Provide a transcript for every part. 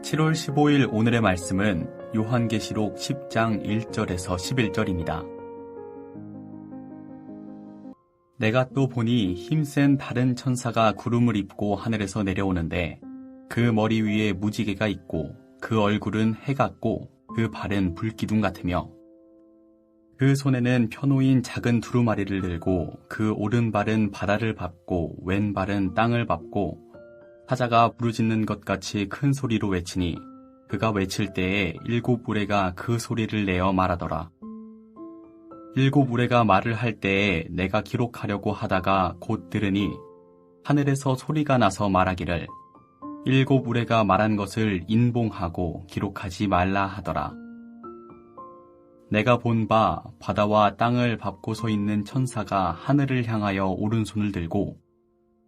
7월 15일 오늘의 말씀은 요한계시록 10장 1절에서 11절입니다. 내가 또 보니 힘센 다른 천사가 구름을 입고 하늘에서 내려오는데 그 머리 위에 무지개가 있고 그 얼굴은 해 같고 그 발은 불기둥 같으며 그 손에는 펴놓인 작은 두루마리를 들고 그 오른발은 바다를 밟고 왼발은 땅을 밟고 사자가 부르짖는 것 같이 큰 소리로 외치니 그가 외칠 때에 7 우레가 그 소리를 내어 말하더라. 7 우레가 말을 할 때에 내가 기록하려고 하다가 곧 들으니 하늘에서 소리가 나서 말하기를 7 우레가 말한 것을 인봉하고 기록하지 말라 하더라. 내가 본 바 바다와 땅을 밟고 서 있는 천사가 하늘을 향하여 오른손을 들고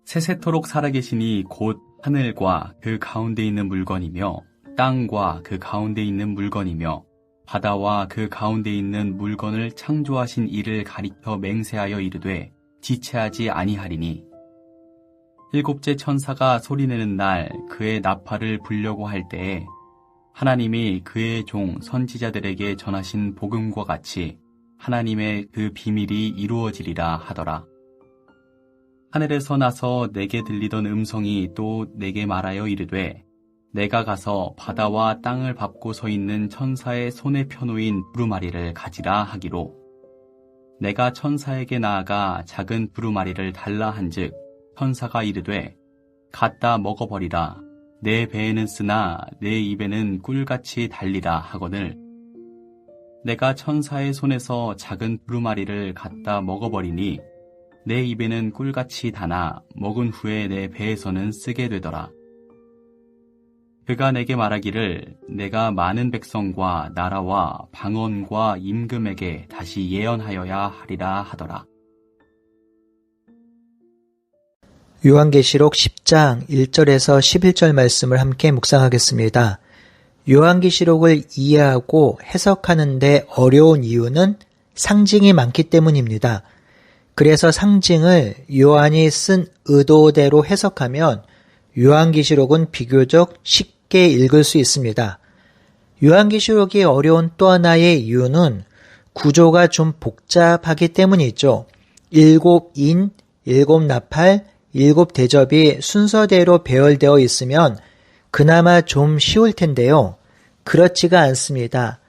세세토록 살아계시니 곧 하늘과 그 가운데 있는 물건이며 땅과 그 가운데 있는 물건이며 바다와 그 가운데 있는 물건을 창조하신 이를 가리켜 맹세하여 이르되 지체하지 아니하리니 7째 천사가 소리내는 날 그의 나팔을 불려고 할 때에 하나님이 그의 종 선지자들에게 전하신 복음과 같이 하나님의 그 비밀이 이루어지리라 하더라. 하늘에서 나서 내게 들리던 음성이 또 내게 말하여 이르되 내가 가서 바다와 땅을 밟고 서 있는 천사의 손에 펴놓인 두루마리를 가지라 하기로 내가 천사에게 나아가 작은 두루마리를 달라 한즉 천사가 이르되 갖다 먹어버리라. 내 배에는 쓰나 내 입에는 꿀같이 달리라 하거늘 내가 천사의 손에서 작은 두루마리를 갖다 먹어버리니 내 입에는 꿀같이 다나 먹은 후에 내 배에서는 쓰게 되더라. 그가 내게 말하기를 내가 많은 백성과 나라와 방언과 임금에게 다시 예언하여야 하리라 하더라. 요한계시록 10장 1절에서 11절 말씀을 함께 묵상하겠습니다. 요한계시록을 이해하고 해석하는 데 어려운 이유는 상징이 많기 때문입니다. 그래서 상징을 요한이 쓴 의도대로 해석하면 요한계시록은 비교적 쉽게 읽을 수 있습니다. 요한계시록이 어려운 또 하나의 이유는 구조가 좀 복잡하기 때문이죠. 7인, 7나팔, 7대접이 순서대로 배열되어 있으면 그나마 좀 쉬울 텐데요. 그렇지가 않습니다.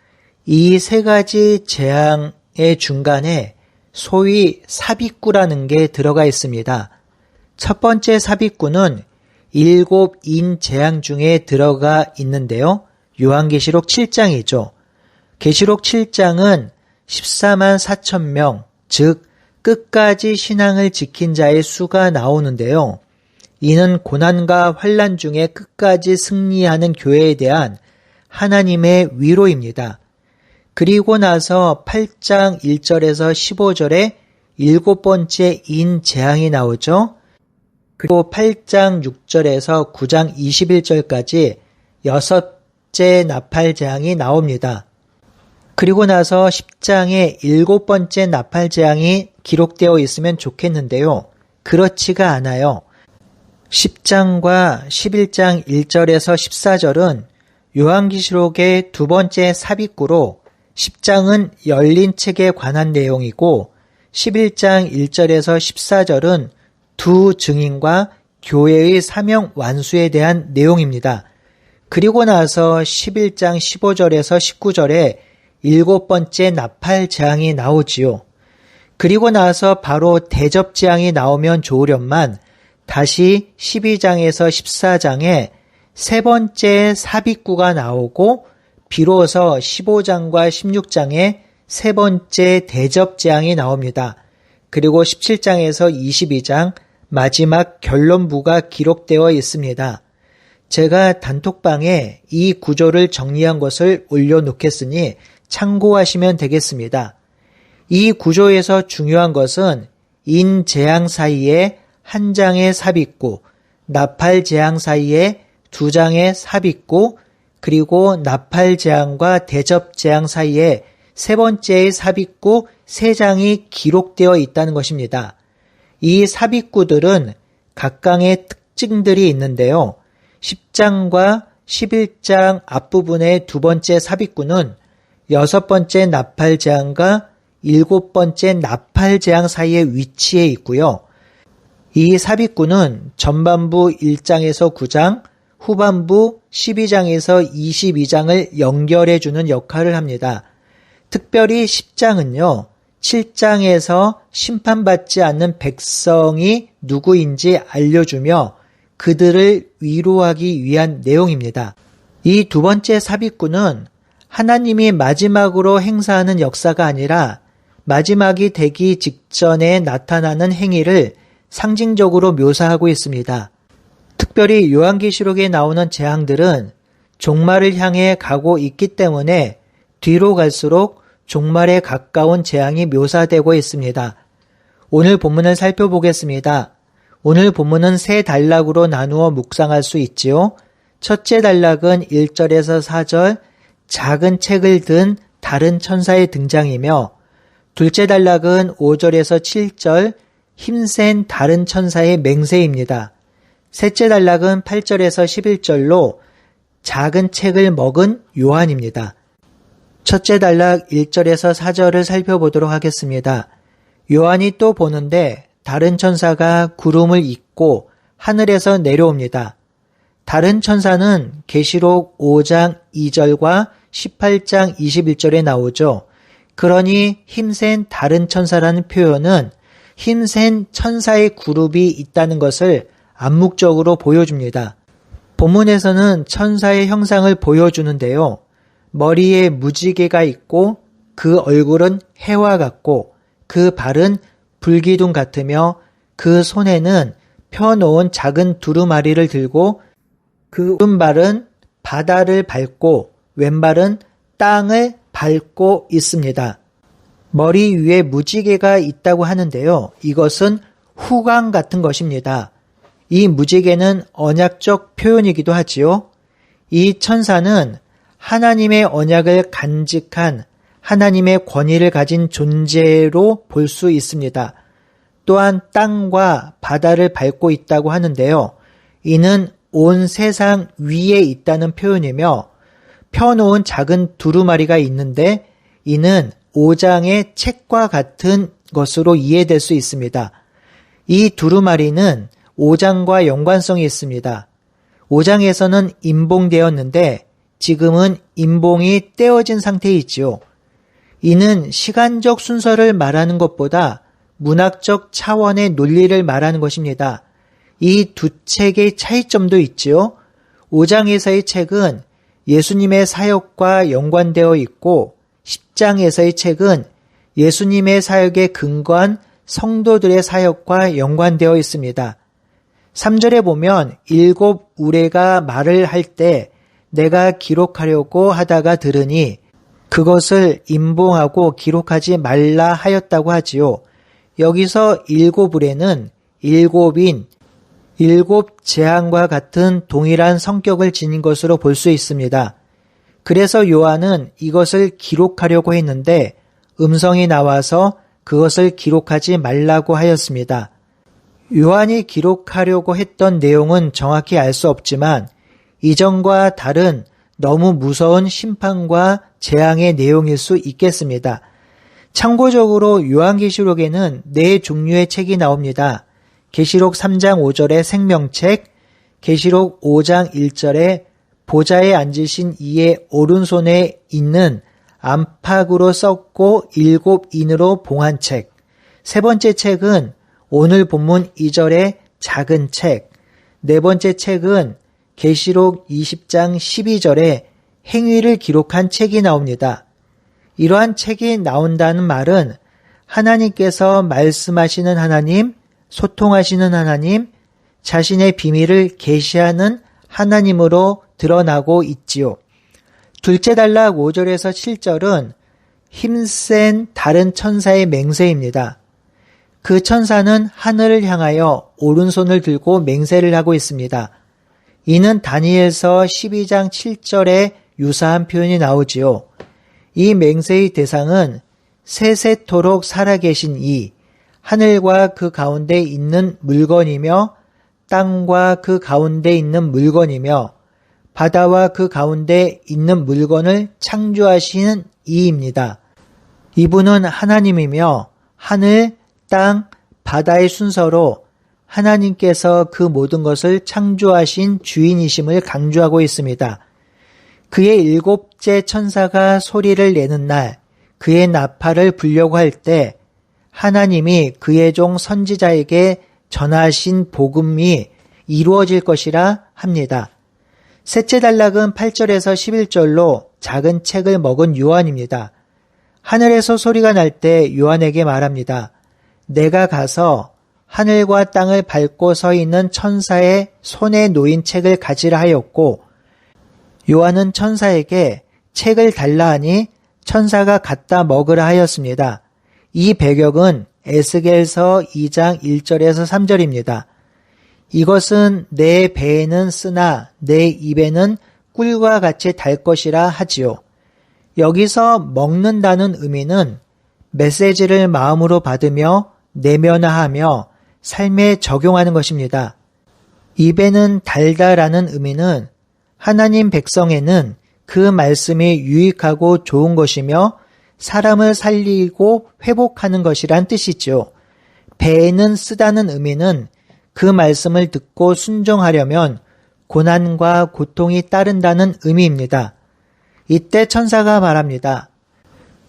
이 3가지 재앙의 중간에 소위 삽입구라는 게 들어가 있습니다. 첫 번째 삽입구는 7인 재앙 중에 들어가 있는데요. 요한계시록 7장이죠. 계시록 7장은 14만 4천 명, 즉 끝까지 신앙을 지킨 자의 수가 나오는데요. 이는 고난과 환난 중에 끝까지 승리하는 교회에 대한 하나님의 위로입니다. 그리고 나서 8장 1절에서 15절에 7번째 인 재앙이 나오죠. 그리고 8장 6절에서 9장 21절까지 6째 나팔 재앙이 나옵니다. 그리고 나서 10장에 7번째 나팔 재앙이 기록되어 있으면 좋겠는데요. 그렇지가 않아요. 10장과 11장 1절에서 14절은 요한계시록의 2번째 삽입구로 10장은 열린 책에 관한 내용이고 11장 1절에서 14절은 두 증인과 교회의 사명 완수에 대한 내용입니다. 그리고 나서 11장 15절에서 19절에 7번째 나팔 재앙이 나오지요. 그리고 나서 바로 대접 재앙이 나오면 좋으련만 다시 12장에서 14장에 3번째 삽입구가 나오고 비로소 15장과 16장에 3번째 대접 재앙이 나옵니다. 그리고 17장에서 22장 마지막 결론부가 기록되어 있습니다. 제가 단톡방에 이 구조를 정리한 것을 올려놓겠으니 참고하시면 되겠습니다. 이 구조에서 중요한 것은 인 재앙 사이에 한 장의 삽입구, 나팔 재앙 사이에 2장의 삽입구, 그리고 나팔 재앙과 대접 재앙 사이에 3번째의 삽입구 3장이 기록되어 있다는 것입니다. 이 삽입구들은 각각의 특징들이 있는데요. 10장과 11장 앞부분의 두 번째 삽입구는 여섯 번째 나팔 재앙과 일곱 번째 나팔 재앙 사이에 위치해 있고요. 이 삽입구는 전반부 1장에서 9장, 후반부 12장에서 22장을 연결해 주는 역할을 합니다. 특별히 10장은요. 7장에서 심판받지 않는 백성이 누구인지 알려주며 그들을 위로하기 위한 내용입니다. 이 두 번째 삽입구는 하나님이 마지막으로 행사하는 역사가 아니라 마지막이 되기 직전에 나타나는 행위를 상징적으로 묘사하고 있습니다. 특별히 요한계시록에 나오는 재앙들은 종말을 향해 가고 있기 때문에 뒤로 갈수록 종말에 가까운 재앙이 묘사되고 있습니다. 오늘 본문을 살펴보겠습니다. 오늘 본문은 세 단락으로 나누어 묵상할 수 있지요. 첫째 단락은 1절에서 4절 작은 책을 든 다른 천사의 등장이며 둘째 단락은 5절에서 7절 힘센 다른 천사의 맹세입니다. 셋째 단락은 8절에서 11절로 작은 책을 먹은 요한입니다. 첫째 단락 1절에서 4절을 살펴보도록 하겠습니다. 요한이 또 보는데 다른 천사가 구름을 잇고 하늘에서 내려옵니다. 다른 천사는 계시록 5장 2절과 18장 21절에 나오죠. 그러니 힘센 다른 천사라는 표현은 힘센 천사의 그룹이 있다는 것을 암묵적으로 보여줍니다. 본문에서는 천사의 형상을 보여주는데요. 머리에 무지개가 있고 그 얼굴은 해와 같고 그 발은 불기둥 같으며 그 손에는 펴놓은 작은 두루마리를 들고 그 오른발은 바다를 밟고 왼발은 땅을 밟고 있습니다. 머리 위에 무지개가 있다고 하는데요. 이것은 후광 같은 것입니다. 이 무지개는 언약적 표현이기도 하지요. 이 천사는 하나님의 언약을 간직한 하나님의 권위를 가진 존재로 볼 수 있습니다. 또한 땅과 바다를 밟고 있다고 하는데요. 이는 온 세상 위에 있다는 표현이며 펴놓은 작은 두루마리가 있는데 이는 5장의 책과 같은 것으로 이해될 수 있습니다. 이 두루마리는 5장과 연관성이 있습니다. 5장에서는 임봉되었는데 지금은 임봉이 떼어진 상태에 있지요. 이는 시간적 순서를 말하는 것보다 문학적 차원의 논리를 말하는 것입니다. 이 두 책의 차이점도 있지요. 5장에서의 책은 예수님의 사역과 연관되어 있고 10장에서의 책은 예수님의 사역에 근거한 성도들의 사역과 연관되어 있습니다. 3절에 보면 7 우레가 말을 할 때 내가 기록하려고 하다가 들으니 그것을 임봉하고 기록하지 말라 하였다고 하지요. 여기서 7 우레는 7인, 7 재앙과 같은 동일한 성격을 지닌 것으로 볼 수 있습니다. 그래서 요한은 이것을 기록하려고 했는데 음성이 나와서 그것을 기록하지 말라고 하였습니다. 요한이 기록하려고 했던 내용은 정확히 알 수 없지만 이전과 다른 너무 무서운 심판과 재앙의 내용일 수 있겠습니다. 참고적으로 요한계시록에는 4종류의 책이 나옵니다. 계시록 3장 5절에 생명책, 계시록 5장 1절에 보좌에 앉으신 이의 오른손에 있는 안팎으로 썩고 7인으로 봉한 책. 세 번째 책은 오늘 본문 2절의 작은 책. 네 번째 책은 계시록 20장 12절에 행위를 기록한 책이 나옵니다. 이러한 책이 나온다는 말은 하나님께서 말씀하시는 하나님, 소통하시는 하나님, 자신의 비밀을 계시하는 하나님으로 드러나고 있지요. 둘째 단락 5절에서 7절은 힘센 다른 천사의 맹세입니다. 그 천사는 하늘을 향하여 오른손을 들고 맹세를 하고 있습니다. 이는 다니엘서 12장 7절에 유사한 표현이 나오지요. 이 맹세의 대상은 세세토록 살아계신 이, 하늘과 그 가운데 있는 물건이며 땅과 그 가운데 있는 물건이며 바다와 그 가운데 있는 물건을 창조하시는 이입니다. 이분은 하나님이며 하늘, 땅, 바다의 순서로 하나님께서 그 모든 것을 창조하신 주인이심을 강조하고 있습니다. 그의 일곱째 천사가 소리를 내는 날, 그의 나팔을 불려고 할 때 하나님이 그의 종 선지자에게 전하신 복음이 이루어질 것이라 합니다. 셋째 단락은 8절에서 11절로 작은 책을 먹은 요한입니다. 하늘에서 소리가 날 때 요한에게 말합니다. 내가 가서 하늘과 땅을 밟고 서 있는 천사의 손에 놓인 책을 가지라 하였고 요한은 천사에게 책을 달라 하니 천사가 갖다 먹으라 하였습니다. 이 배경은 에스겔서 2장 1절에서 3절입니다. 이것은 내 배에는 쓰나 내 입에는 꿀과 같이 달 것이라 하지요. 여기서 먹는다는 의미는 메시지를 마음으로 받으며 내면화하며 삶에 적용하는 것입니다. 입에는 달다라는 의미는 하나님 백성에는 그 말씀이 유익하고 좋은 것이며 사람을 살리고 회복하는 것이란 뜻이죠. 배에는 쓰다는 의미는 그 말씀을 듣고 순종하려면 고난과 고통이 따른다는 의미입니다. 이때 천사가 말합니다.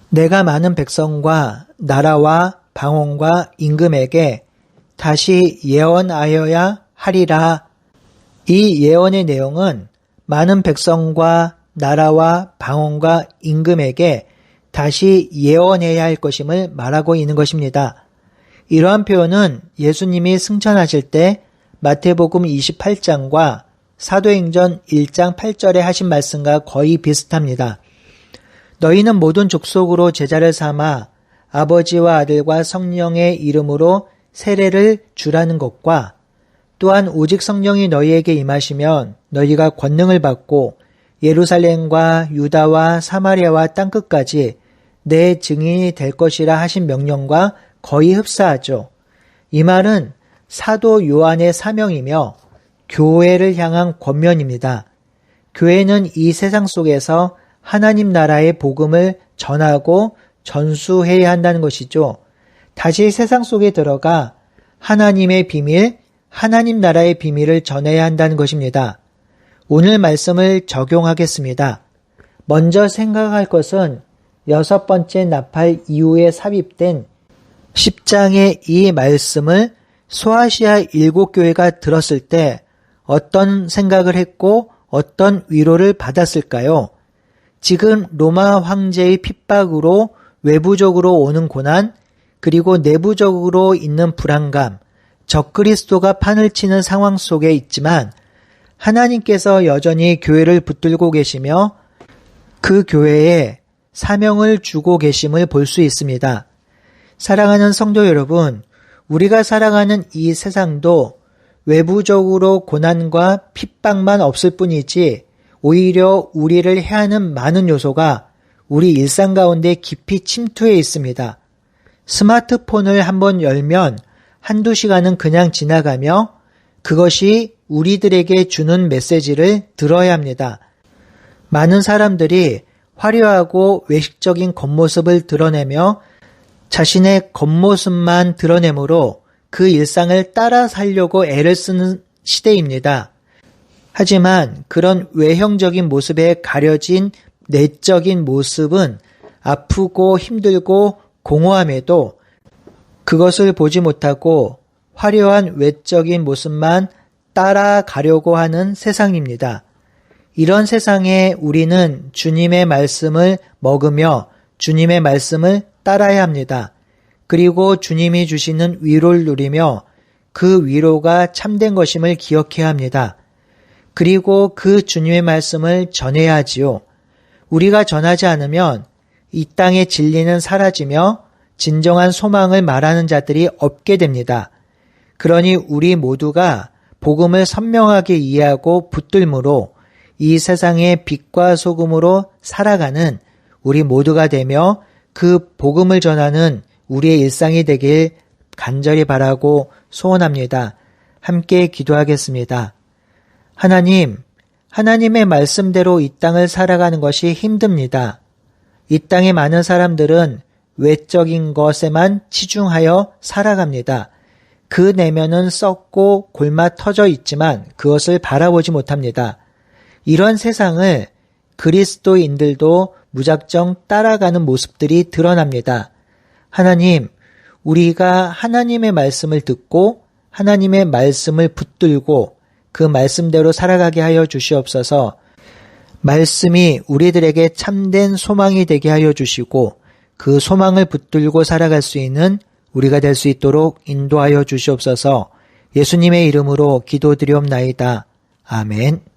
내가 많은 백성과 나라와 방언과 임금에게 다시 예언하여야 하리라. 이 예언의 내용은 많은 백성과 나라와 방언과 임금에게 다시 예언해야 할 것임을 말하고 있는 것입니다. 이러한 표현은 예수님이 승천하실 때 마태복음 28장과 사도행전 1장 8절에 하신 말씀과 거의 비슷합니다. 너희는 모든 족속으로 제자를 삼아 아버지와 아들과 성령의 이름으로 세례를 주라는 것과 또한 오직 성령이 너희에게 임하시면 너희가 권능을 받고 예루살렘과 유다와 사마리아와 땅끝까지 내 증인이 될 것이라 하신 명령과 거의 흡사하죠. 이 말은 사도 요한의 사명이며 교회를 향한 권면입니다. 교회는 이 세상 속에서 하나님 나라의 복음을 전하고 전수해야 한다는 것이죠. 다시 세상 속에 들어가 하나님의 비밀, 하나님 나라의 비밀을 전해야 한다는 것입니다. 오늘 말씀을 적용하겠습니다. 먼저 생각할 것은 6번째 나팔 이후에 삽입된 10장의 이 말씀을 소아시아 7교회가 들었을 때 어떤 생각을 했고 어떤 위로를 받았을까요? 지금 로마 황제의 핍박으로 외부적으로 오는 고난, 그리고 내부적으로 있는 불안감, 적그리스도가 판을 치는 상황 속에 있지만 하나님께서 여전히 교회를 붙들고 계시며 그 교회에 사명을 주고 계심을 볼 수 있습니다. 사랑하는 성도 여러분, 우리가 살아가는 이 세상도 외부적으로 고난과 핍박만 없을 뿐이지 오히려 우리를 해하는 많은 요소가 우리 일상 가운데 깊이 침투해 있습니다. 스마트폰을 한번 열면 한두 시간은 그냥 지나가며 그것이 우리들에게 주는 메시지를 들어야 합니다. 많은 사람들이 화려하고 외식적인 겉모습을 드러내며 자신의 겉모습만 드러내므로 그 일상을 따라 살려고 애를 쓰는 시대입니다. 하지만 그런 외형적인 모습에 가려진 내적인 모습은 아프고 힘들고 공허함에도 그것을 보지 못하고 화려한 외적인 모습만 따라가려고 하는 세상입니다. 이런 세상에 우리는 주님의 말씀을 먹으며 주님의 말씀을 따라야 합니다. 그리고 주님이 주시는 위로를 누리며 그 위로가 참된 것임을 기억해야 합니다. 그리고 그 주님의 말씀을 전해야 하지요. 우리가 전하지 않으면 이 땅의 진리는 사라지며 진정한 소망을 말하는 자들이 없게 됩니다. 그러니 우리 모두가 복음을 선명하게 이해하고 붙들므로 이 세상의 빛과 소금으로 살아가는 우리 모두가 되며 그 복음을 전하는 우리의 일상이 되길 간절히 바라고 소원합니다. 함께 기도하겠습니다. 하나님, 하나님의 말씀대로 이 땅을 살아가는 것이 힘듭니다. 이 땅의 많은 사람들은 외적인 것에만 치중하여 살아갑니다. 그 내면은 썩고 골마 터져 있지만 그것을 바라보지 못합니다. 이런 세상을 그리스도인들도 무작정 따라가는 모습들이 드러납니다. 하나님, 우리가 하나님의 말씀을 듣고 하나님의 말씀을 붙들고 그 말씀대로 살아가게 하여 주시옵소서. 말씀이 우리들에게 참된 소망이 되게 하여 주시고 그 소망을 붙들고 살아갈 수 있는 우리가 될 수 있도록 인도하여 주시옵소서. 예수님의 이름으로 기도드리옵나이다. 아멘.